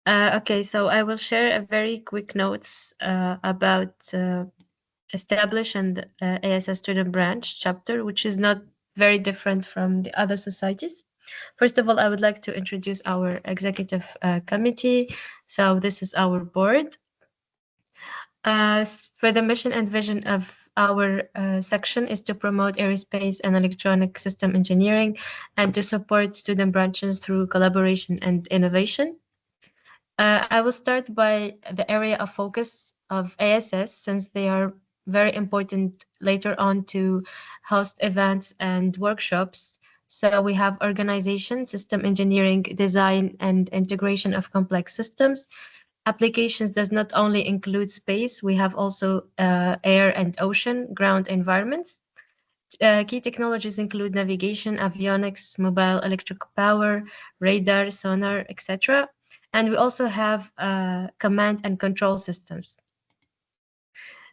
Okay, so I will share a very quick notes about establish and ASS student branch chapter, which is not very different from the other societies. First of all, I would like to introduce our executive committee. So this is our board. For the mission and vision of our section is to promote aerospace and electronic system engineering and to support student branches through collaboration and innovation. I will start by the area of focus of ASS, since they are very important later on to host events and workshops. So we have organization, system engineering, design, and integration of complex systems. Applications does not only include space, we have also air and ocean, ground environments. Key technologies include navigation, avionics, mobile electric power, radar, sonar, etc. And we also have command and control systems.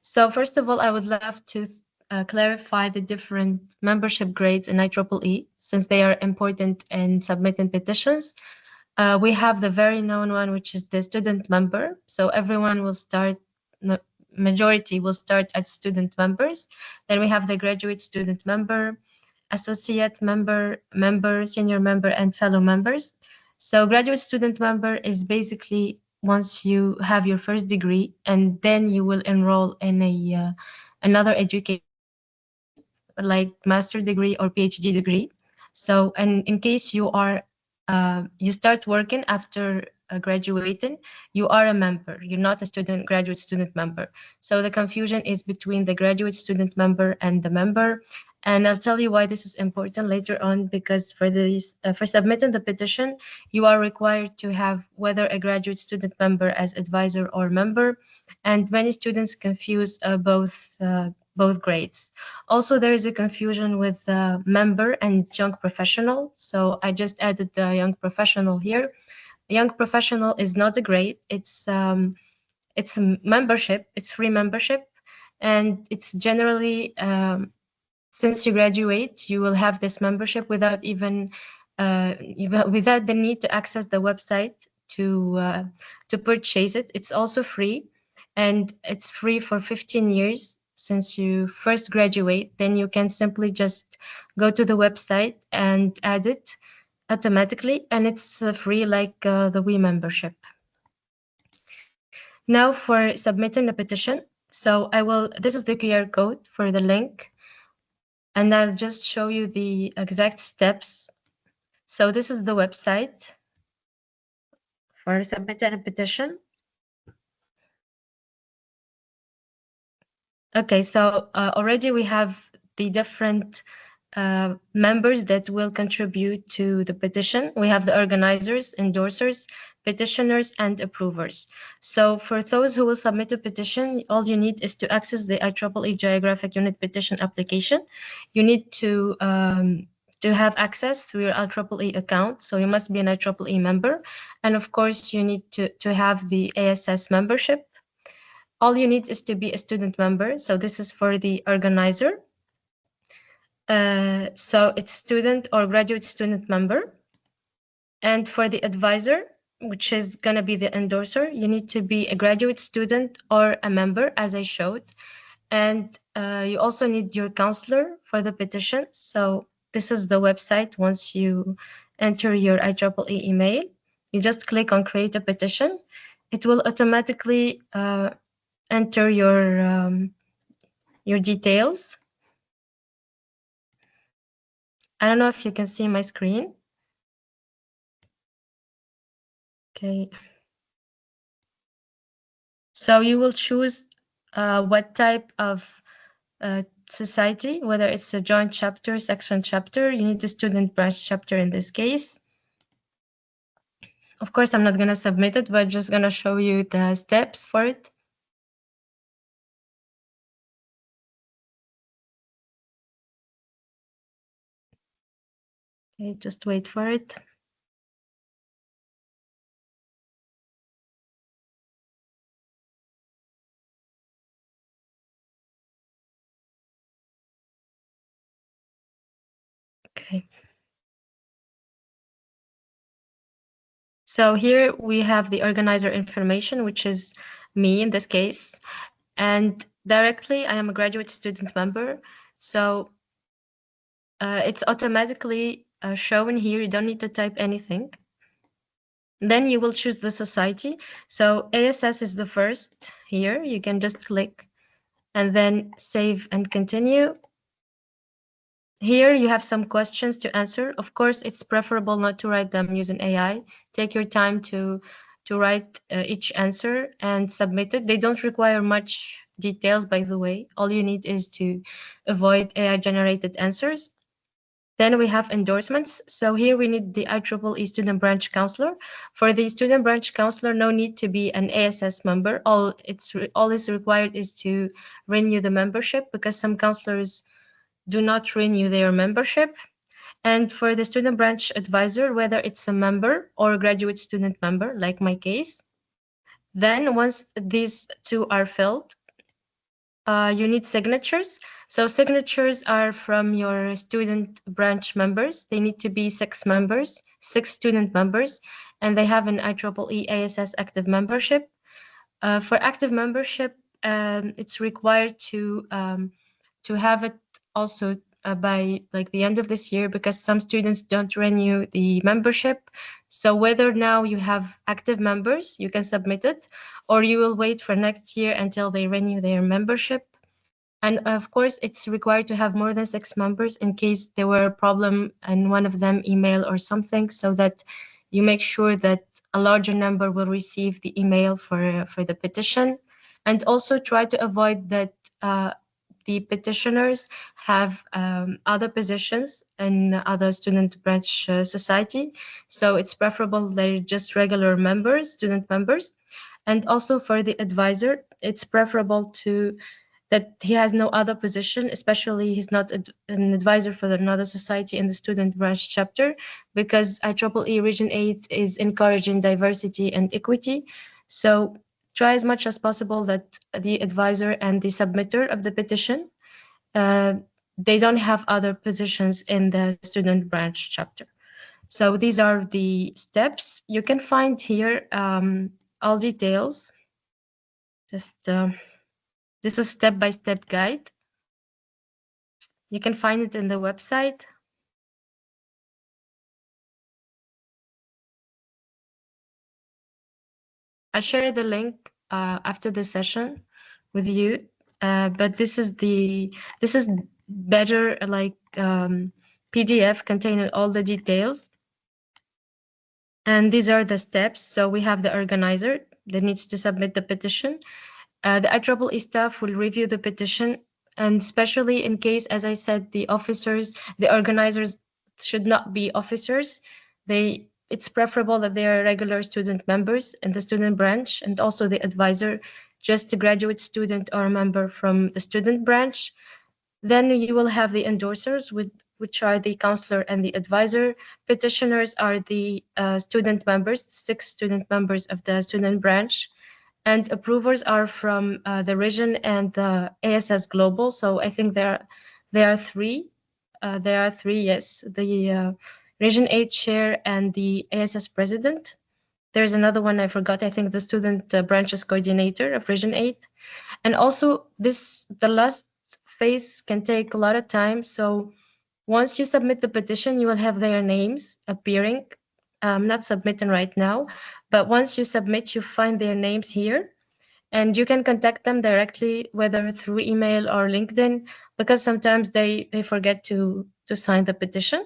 So first of all, I would love to clarify the different membership grades in IEEE, since they are important in submitting petitions. We have the very known one, which is the student member. So everyone will start, majority will start as student members. Then we have the graduate student member, associate member, senior member, and fellow members. So graduate student member is basically once you have your first degree, and then you will enroll in a another education like master degree or PhD degree. So, and in case you are you start working after graduating, you are a member. You're not a student, graduate student member. So the confusion is between the graduate student member and the member. And I'll tell you why this is important later on, because for this, for submitting the petition, you are required to have whether a graduate student member as advisor or member. And many students confuse both grades. Also, there is a confusion with member and young professional. So I just added the young professional here. Young professional is not a grade. It's a membership. It's free membership, and it's generally since you graduate, you will have this membership without even without the need to access the website to purchase it. It's also free, and it's free for 15 years since you first graduate. Then you can simply just go to the website and add it automatically, and it's free like the We membership. Now for submitting the petition. So this is the QR code for the link, and I'll just show you the exact steps. So this is the website for submitting a petition. Okay, so already we have the different members that will contribute to the petition. We have the organizers, endorsers, petitioners, and approvers. So for those who will submit a petition, all you need is to access the IEEE Geographic Unit Petition application. You need to have access to your IEEE account. So you must be an IEEE member. And of course, you need to have the ASS membership. All you need is to be a student member. So this is for the organizer. So it's student or graduate student member. And for the advisor, which is going to be the endorser, you need to be a graduate student or a member, as I showed. And you also need your counselor for the petition. So this is the website. Once you enter your IEEE email, you just click on create a petition. It will automatically enter your details. I don't know if you can see my screen. Okay. So you will choose what type of society, whether it's a joint chapter, section chapter. You need the student branch chapter in this case. Of course, I'm not going to submit it, but just going to show you the steps for it. Okay, just wait for it. Okay. So here we have the organizer information, which is me in this case. And directly, I am a graduate student member. So it's automatically shown here. You don't need to type anything. Then you will choose the society. So ASS is the first here. You can just click and then save and continue. Here you have some questions to answer. Of course, it's preferable not to write them using AI. Take your time to write each answer and submit it. They don't require much details, by the way. All you need is to avoid AI-generated answers. Then we have endorsements. So here we need the IEEE student branch counselor. For the student branch counselor, no need to be an ASS member. All is required is to renew the membership, because some counselors do not renew their membership. And for the student branch advisor, whether it's a member or a graduate student member, like my case, then once these two are filled, you need signatures. So signatures are from your student branch members. They need to be 6 members, 6 student members, and they have an IEEE ASS active membership. For active membership, it's required to have it also by like the end of this year, because some students don't renew the membership. So whether now you have active members, you can submit it, or you will wait for next year until they renew their membership. And of course, it's required to have more than 6 members in case there were a problem and one of them email or something, so that you make sure that a larger number will receive the email for the petition. And also try to avoid that the petitioners have other positions in other student branch society. So it's preferable they're just regular members, student members. And also for the advisor, it's preferable that he has no other position, especially he's not an advisor for another society in the student branch chapter, because IEEE Region 8 is encouraging diversity and equity. So try as much as possible that the advisor and the submitter of the petition, they don't have other positions in the student branch chapter. So these are the steps. You can find here all details. Just this is step-by-step guide. You can find it in the website. I share the link after the session with you, but this is better like PDF containing all the details. And these are the steps. So we have the organizer that needs to submit the petition. The IEEE staff will review the petition, and especially in case, as I said, the organizers should not be officers. It's preferable that they are regular student members in the student branch, and also the advisor, just a graduate student or a member from the student branch. Then you will have the endorsers, which are the counselor and the advisor. Petitioners are the student members, 6 student members of the student branch. And approvers are from the region and the ASS Global. So I think there are 3. There are 3, yes. The Region 8 chair and the ASS president. There's another one I forgot. I think the student branches coordinator of Region 8. And also the last phase can take a lot of time. So once you submit the petition, you will have their names appearing. I'm not submitting right now, but once you submit, you find their names here. And you can contact them directly, whether through email or LinkedIn, because sometimes they forget to sign the petition.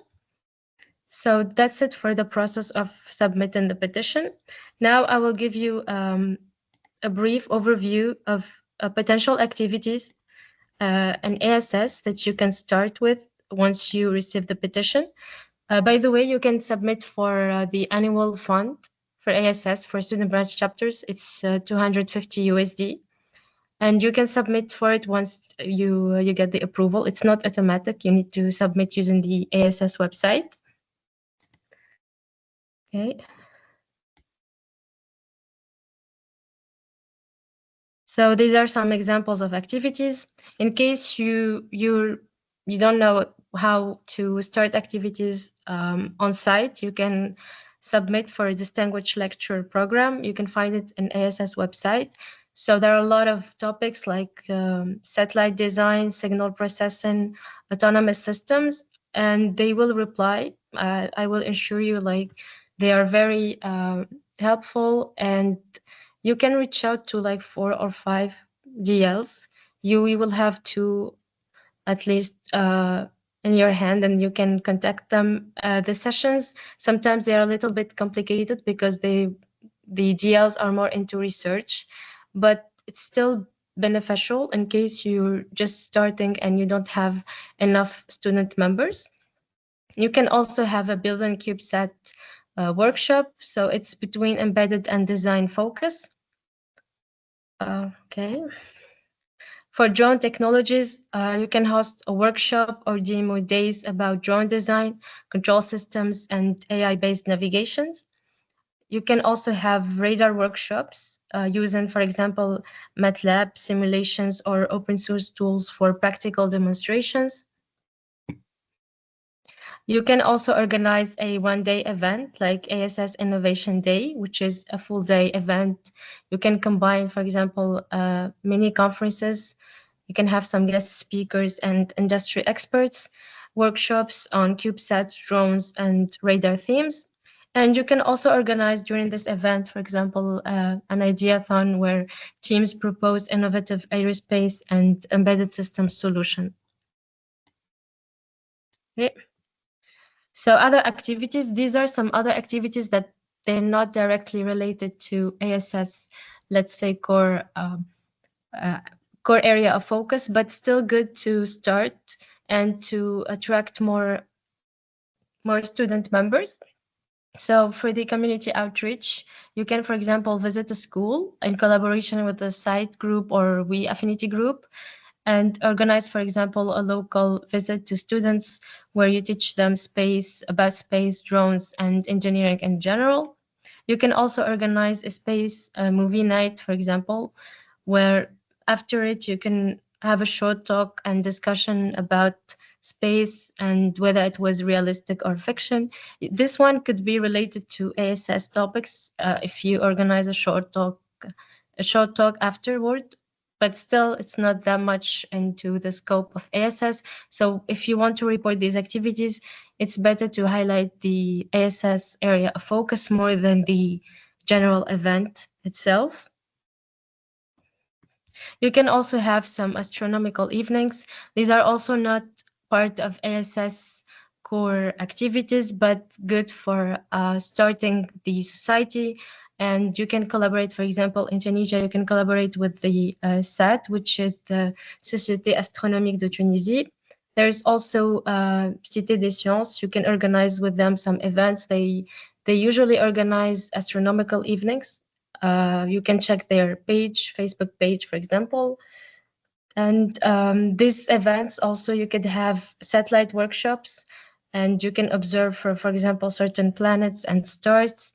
So that's it for the process of submitting the petition. Now I will give you a brief overview of potential activities and ASS that you can start with once you receive the petition. By the way, you can submit for the annual fund for ASS for student branch chapters. It's 250 USD. And you can submit for it once you get the approval. It's not automatic. You need to submit using the ASS website. Okay. So these are some examples of activities. In case you don't know how to start activities on site, you can submit for a distinguished lecture program. You can find it in ASS website. So there are a lot of topics like satellite design, signal processing, autonomous systems, and they will reply. I will assure you, like, they are very helpful, and you can reach out to like 4 or 5 DLs. You will have to at least in your hand, and you can contact them. The sessions sometimes they are a little bit complicated because the DLs are more into research, but it's still beneficial in case you're just starting and you don't have enough student members. You can also have a building CubeSat workshop, so it's between embedded and design focus. Okay. For drone technologies, you can host a workshop or demo days about drone design, control systems, and AI-based navigations. You can also have radar workshops using, for example, MATLAB simulations or open source tools for practical demonstrations. You can also organize a one-day event like ASS Innovation Day, which is a full-day event. You can combine, for example, mini conferences. You can have some guest speakers and industry experts, workshops on CubeSats, drones, and radar themes. And you can also organize during this event, for example, an ideathon where teams propose innovative aerospace and embedded systems solution. Okay. So other activities, these are some other activities that they're not directly related to ASS, let's say, core area of focus, but still good to start and to attract more student members. So for the community outreach, you can, for example, visit a school in collaboration with a site group or We Affinity group and organize, for example, a local visit to students where you teach them about space, drones, and engineering in general. You can also organize a space movie night, for example, where after it you can have a short talk and discussion about space and whether it was realistic or fiction. This one could be related to ASS topics if you organize a short talk afterward, but still it's not that much into the scope of ASS. So if you want to report these activities, it's better to highlight the ASS area of focus more than the general event itself. You can also have some astronomical evenings. These are also not part of ASS core activities, but good for starting the society. And you can collaborate, for example, in Tunisia, you can collaborate with the SAT, which is the Société Astronomique de Tunisie. There's also Cité des Sciences. You can organize with them some events. They usually organize astronomical evenings. You can check their Facebook page, for example. And these events also, you could have satellite workshops, and you can observe, for example, certain planets and stars,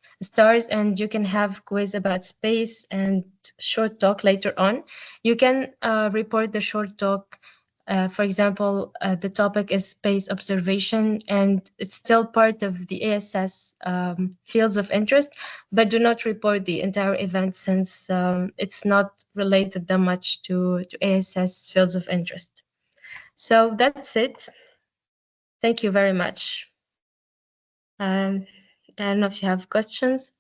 and you can have quiz about space and short talk later on. You can report the short talk. For example, the topic is space observation, and it's still part of the ASS fields of interest, but do not report the entire event since it's not related that much to ASS fields of interest. So that's it. Thank you very much. I don't know if you have questions.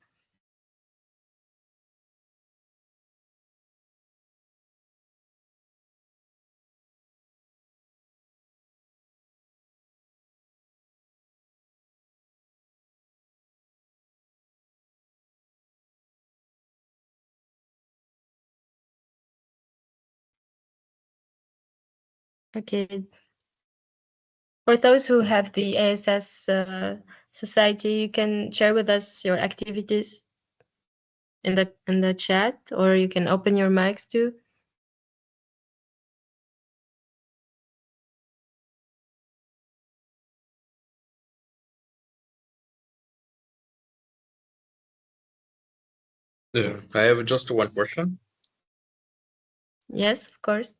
Okay. For those who have the ASS society, you can share with us your activities in the chat, or you can open your mics too. I have just one question. Yes, of course.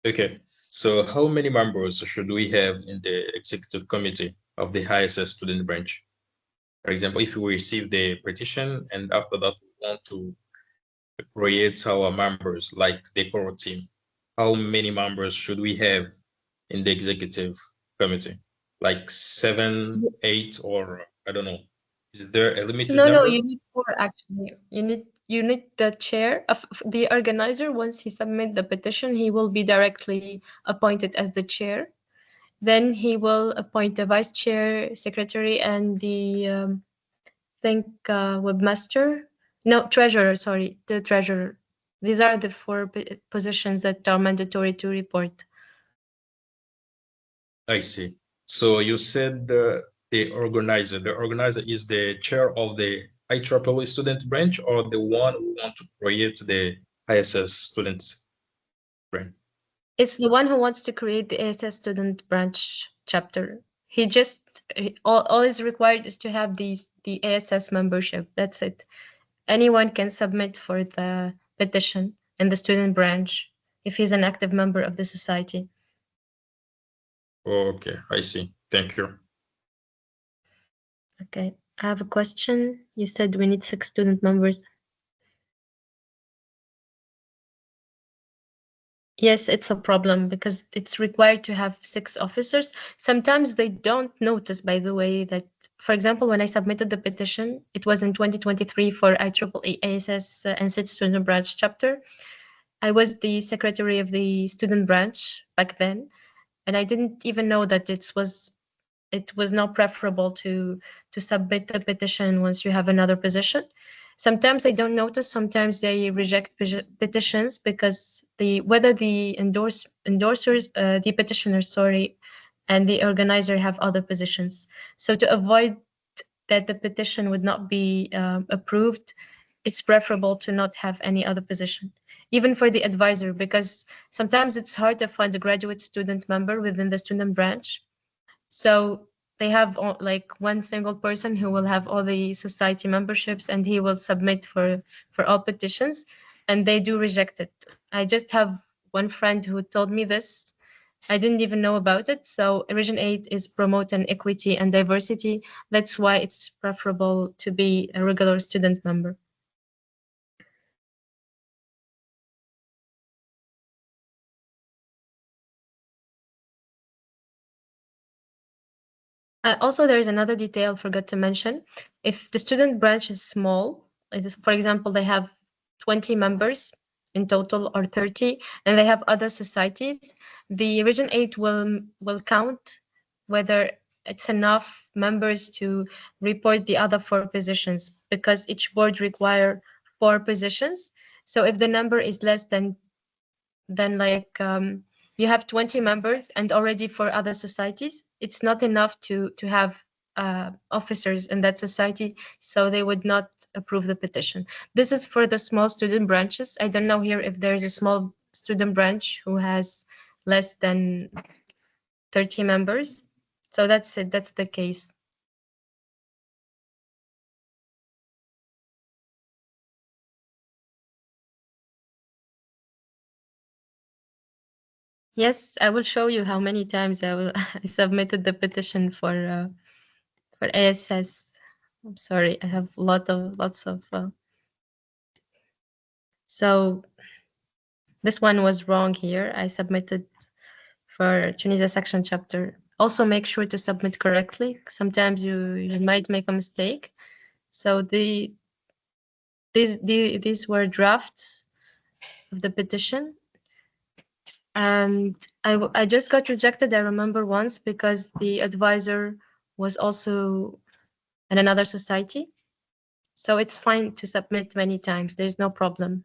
Okay, so how many members should we have in the executive committee of the ISS student branch? For example, if we receive the petition and after that we want to create our members like the core team, how many members should we have in the executive committee? Like 7, 8, or I don't know. Is there a limited No, number? you need four actually. You need the chair of the organizer. Once he submit the petition, he will be directly appointed as the chair. Then he will appoint the vice chair, secretary, and the think webmaster. No, treasurer. Sorry, the treasurer. These are the four positions that are mandatory to report. I see. So you said the organizer is the chair of the IEEE student branch or the one who want to create the ISS student branch? It's the one who wants to create the ASS student branch chapter. All is required is to have the ASS membership. That's it. Anyone can submit for the petition in the student branch if he's an active member of the society. Okay, I see. Thank you. Okay, I have a question. You said we need 6 student members. Yes, it's a problem because it's required to have 6 officers. Sometimes they don't notice, by the way, that, for example, when I submitted the petition, it was in 2023 for IEEE ASS and SIT student branch chapter. I was the secretary of the student branch back then, and I didn't even know that it was not preferable to submit the petition once you have another position. Sometimes they don't notice, sometimes they reject petitions because whether the endorsers, the petitioners, sorry, and the organizer have other positions. So to avoid that the petition would not be approved, it's preferable to not have any other position, even for the advisor, because sometimes it's hard to find a graduate student member within the student branch. So they have like one single person who will have all the society memberships, and he will submit for all petitions, and they do reject it. I just have one friend who told me this. I didn't even know about it. So Region 8 is promoting equity and diversity. That's why it's preferable to be a regular student member. Also, there is another detail I forgot to mention. If the student branch is small, for example, they have 20 members in total or 30, and they have other societies, the Region 8 will count whether it's enough members to report the other 4 positions, because each board require 4 positions. So if the number is less than like you have 20 members and already for other societies, it's not enough to have officers in that society, so they would not approve the petition. This is for the small student branches. I don't know here if there is a small student branch who has less than 30 members. So that's it, that's the case. Yes, I will show you how many times I submitted the petition for ASS. I'm sorry, I have lots of. So this one was wrong here. I submitted for Tunisia section chapter. Also, make sure to submit correctly. Sometimes you might make a mistake. So these were drafts of the petition, and I just got rejected. I remember once because the advisor was also in another society. So it's fine to submit many times. There's no problem.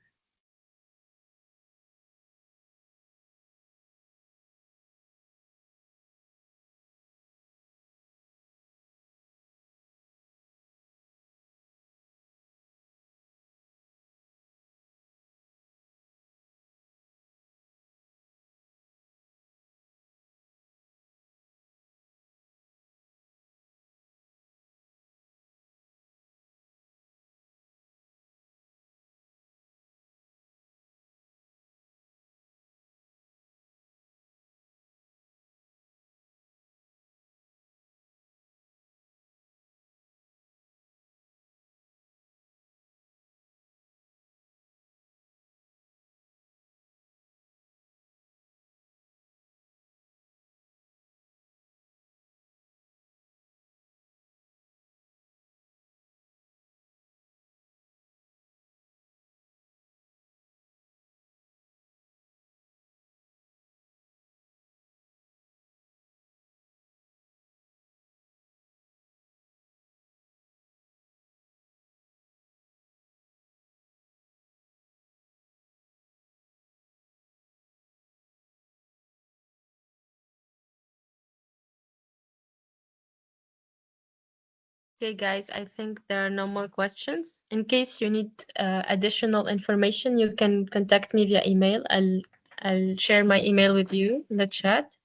Okay, guys, I think there are no more questions. In case you need additional information, you can contact me via email. I'll share my email with you in the chat.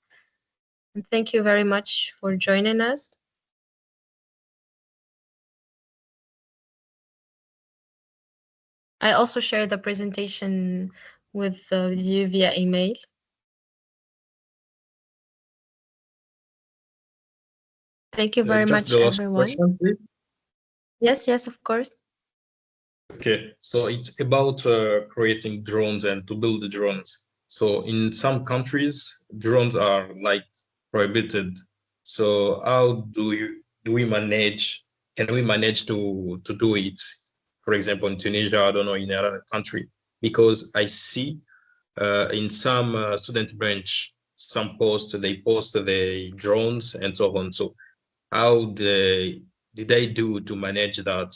And thank you very much for joining us. I also share the presentation with you via email. Thank you very Just much, the last everyone. question, please. Yes, of course. Okay, so it's about creating drones and to build the drones. So in some countries, drones are like prohibited. So how do we manage? Can we manage to do it? For example, in Tunisia, I don't know, in another country, because I see in some student branch, some they post the drones and so on. So how did they do to manage that?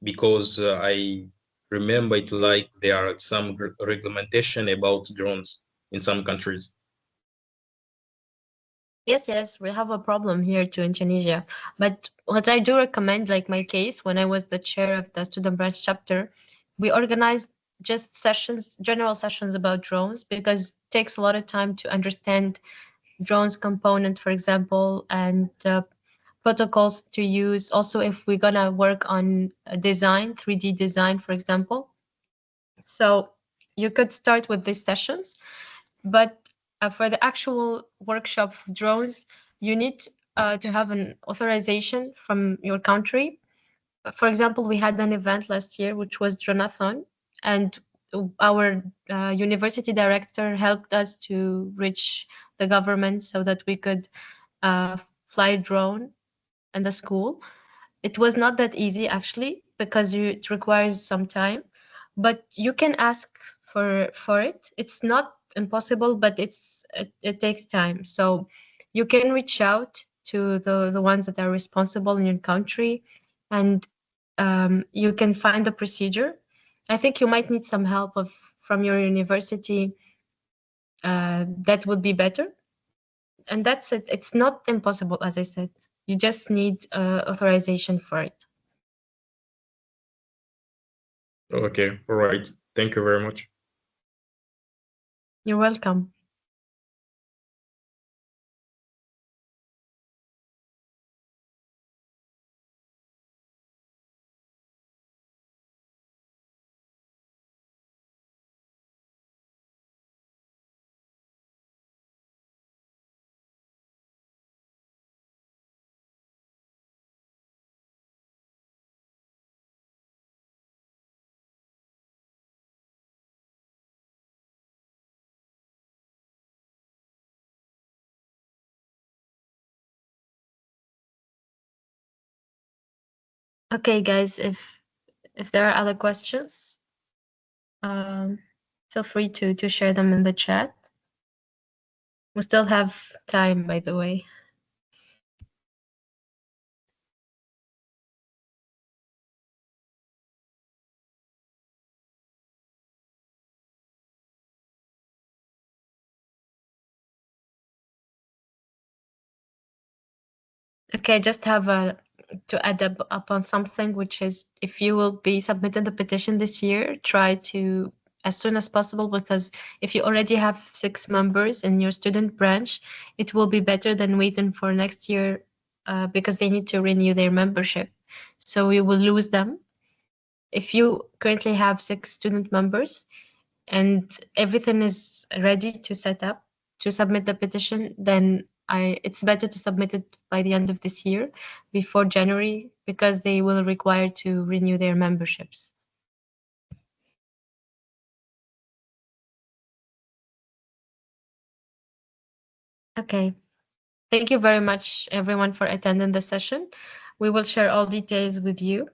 Because I remember it like there are some regulation about drones in some countries. Yes, we have a problem here too in Tunisia. But what I do recommend, like my case, when I was the chair of the student branch chapter, we organized just sessions, general sessions about drones, because it takes a lot of time to understand drones component, for example, and protocols to use. Also, if we're gonna work on a design, 3D design, for example. So you could start with these sessions, but for the actual workshop of drones, you need to have an authorization from your country. For example, we had an event last year, which was Dronathon, and our university director helped us to reach the government so that we could fly a drone in the school. It was not that easy actually because it requires some time, but you can ask for it. It's not impossible, but it takes time. So you can reach out to the ones that are responsible in your country, and you can find the procedure. I think you might need some help of from your university. That would be better, and that's it. It's not impossible, as I said. You just need authorization for it. Okay, all right. Thank you very much. You're welcome. Okay, guys, if there are other questions, um, feel free to share them in the chat. We still have time, by the way. Okay, just have to add up upon something, which is if you will be submitting the petition this year, try to as soon as possible, because if you already have 6 members in your student branch, it will be better than waiting for next year because they need to renew their membership. So you will lose them. If you currently have 6 student members and everything is ready to set up to submit the petition, then it's better to submit it by the end of this year before January, because they will require to renew their memberships. Okay. Thank you very much, everyone, for attending the session. We will share all details with you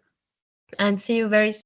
and see you very soon.